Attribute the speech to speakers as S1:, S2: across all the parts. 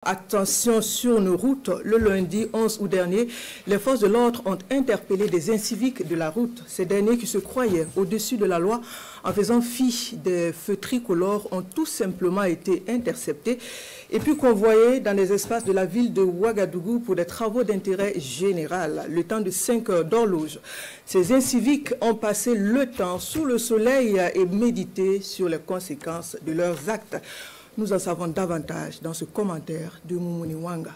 S1: Attention sur nos routes, le lundi 11 août dernier, les forces de l'ordre ont interpellé des inciviques de la route. Ces derniers qui se croyaient au-dessus de la loi en faisant fi des feux tricolores ont tout simplement été interceptés et puis convoyés dans les espaces de la ville de Ouagadougou pour des travaux d'intérêt général, le temps de 5 heures d'horloge. Ces inciviques ont passé le temps sous le soleil et médité sur les conséquences de leurs actes. Nous en savons davantage dans ce commentaire de Moumouni Wanga.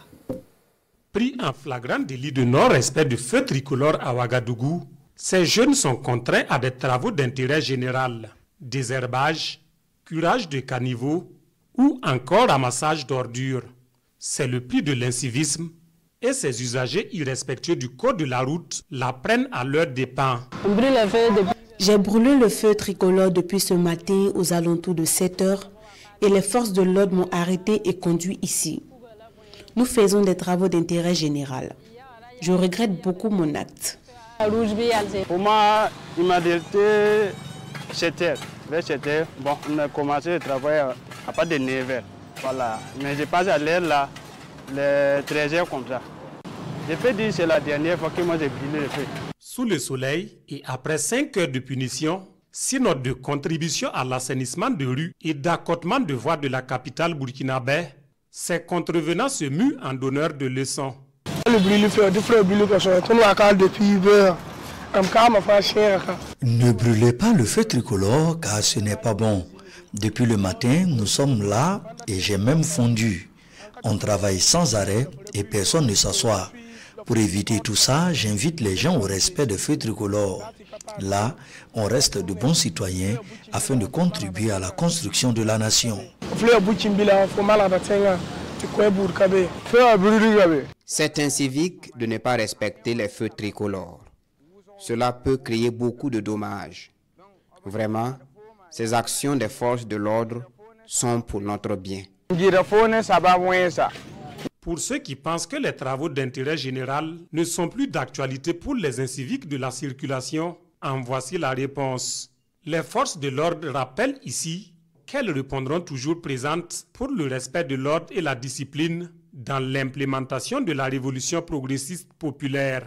S2: Pris en flagrant délit de non-respect du feu tricolore à Ouagadougou, ces jeunes sont contraints à des travaux d'intérêt général, désherbage, curage de caniveaux ou encore ramassage d'ordures. C'est le prix de l'incivisme et ces usagers irrespectueux du code de la route l'apprennent à leurs dépens.
S3: J'ai brûlé le feu tricolore depuis ce matin aux alentours de 7 heures. Et les forces de l'ordre m'ont arrêté et conduit ici. Nous faisons des travaux d'intérêt général. Je regrette beaucoup mon acte.
S4: Pour moi, il m'a dit 7 heures. Vers 7 heures, bon, on a commencé le travail à pas de 9 heures. Voilà. Mais je passe à l'heure là, les 13 heures comme ça. Je peux dire que c'est la dernière fois que moi j'ai brûlé le feu.
S2: Sous le soleil et après 5 heures de punition, 6 notes de contribution à l'assainissement de rues et d'accotement de voies de la capitale burkinabé, ces contrevenants se muent en donneurs de leçons.
S5: Ne brûlez pas le feu tricolore car ce n'est pas bon. Depuis le matin, nous sommes là et j'ai même fondu. On travaille sans arrêt et personne ne s'assoit. Pour éviter tout ça, j'invite les gens au respect des feux tricolores. Là, on reste de bons citoyens afin de contribuer à la construction de la nation.
S6: C'est incivique de ne pas respecter les feux tricolores. Cela peut créer beaucoup de dommages. Vraiment, ces actions des forces de l'ordre sont pour notre bien.
S2: Pour ceux qui pensent que les travaux d'intérêt général ne sont plus d'actualité pour les inciviques de la circulation, en voici la réponse. Les forces de l'ordre rappellent ici qu'elles répondront toujours présentes pour le respect de l'ordre et la discipline dans l'implémentation de la révolution progressiste populaire.